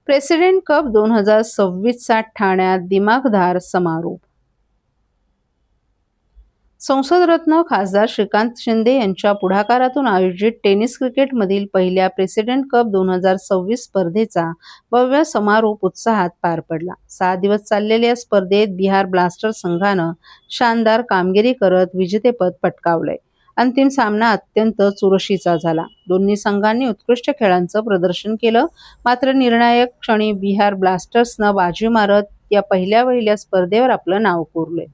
President cup 2026चा ठाण्यात दिमाखदार समारोप. संसदरत्न खासदार श्रीकांत शिंदे यांच्या पुढाकारातून आयोजित टेनिस क्रिकेटमधील पहिल्या प्रेसिडेंट कप 2026 स्पर्धेचा भव्य समारोप उत्साहात पार पडला. 6 दिवस चाललेल्या या स्पर्धेत बिहार ब्लास्टर्स संघानं शानदार कामगिरी करत विजेतेपद पटकावलंय. अंतिम सामना अत्यंत चुरशीचा झाला. दोन्ही संघांनी उत्कृष्ट खेळाचं प्रदर्शन केलं, मात्र निर्णायक क्षणी बिहार ब्लास्टर्सनं बाजी मारत या पहिल्या स्पर्धेवर आपलं नाव कोरलंय.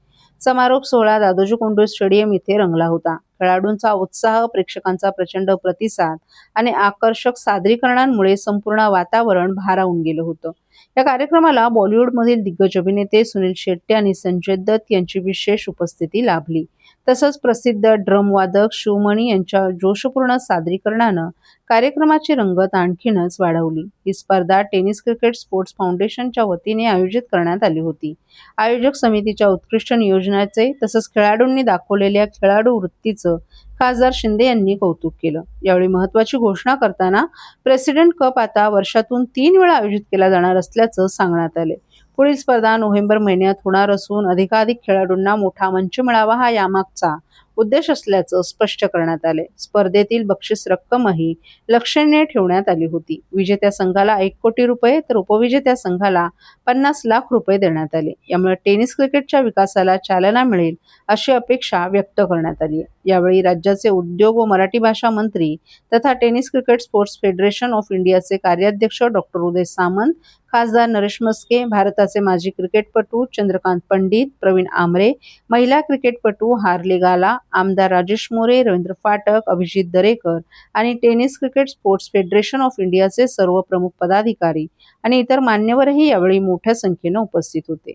समारोप सोहळा दादोजी कोंडदेव स्टेडियम इथे रंगला होता. खेळाडूंचा उत्साह, प्रेक्षकांचा प्रचंड प्रतिसाद आणि आकर्षक सादरीकरणांमुळे संपूर्ण वातावरण भारावून गेलं होतं. या कार्यक्रमाला बॉलिवूडमधील दिग्गज अभिनेते सुनील शेट्टी आणि संजय दत्त यांची विशेष उपस्थिती लाभली. तसंच प्रसिद्ध ड्रमवादक शिवमणी यांच्या जोशपूर्ण सादरीकरणानं कार्यक्रमाची रंगत आणखीनच वाढवली. ही स्पर्धा टेनिस क्रिकेट स्पोर्ट्स फाउंडेशनच्या वतीने आयोजित करण्यात आली होती. आयोजक समितीच्या उत्कृष्ट नियोजनाचे तसंच खेळाडूंनी दाखवलेल्या खेळाडू वृत्तीचं खासदार शिंदे यांनी कौतुक केलं. यावेळी महत्त्वाची घोषणा करताना प्रेसिडेंट कप आता वर्षातून 3 वेळा आयोजित केला जाणार असल्याचं सांगण्यात आले. पुढील स्पर्धा नोव्हेंबर महिन्यात होणार असून अधिकाधिक खेळाडूंना मोठा मंच मिळावा हा यामागचा उद्देश असल्याचं स्पष्ट करण्यात आले. स्पर्धेतील बक्षीस रक्कमही लक्षणीय ठेवण्यात आली होती. विजेत्या संघाला 1 कोटी रुपये तर उपविजेत्या संघाला 50 लाख रुपये देण्यात आले. यामुळे टेनिस क्रिकेटच्या विकासाला चालना मिळेल अशी अपेक्षा व्यक्त करण्यात आली. यावेळी राज्याचे उद्योग व मराठी भाषा मंत्री तथा tennis cricket sports federation of इंडियाचे कार्याध्यक्ष डॉ. उदय सामंत, खासदार नरेश मस्के, भारताचे माजी क्रिकेटपटू चंद्रकांत पंडित, प्रवीण आमरे, महिला क्रिकेटपटू हार्ले गाला, आमदार राजेश मोरे, रवींद्र फाटक, अभिजित दरेकर आणि tennis cricket sports federation of इंडियाचे सर्व प्रमुख पदाधिकारी आणि इतर मान्यवरही यावेळी मोठ्या संख्येनं उपस्थित होते.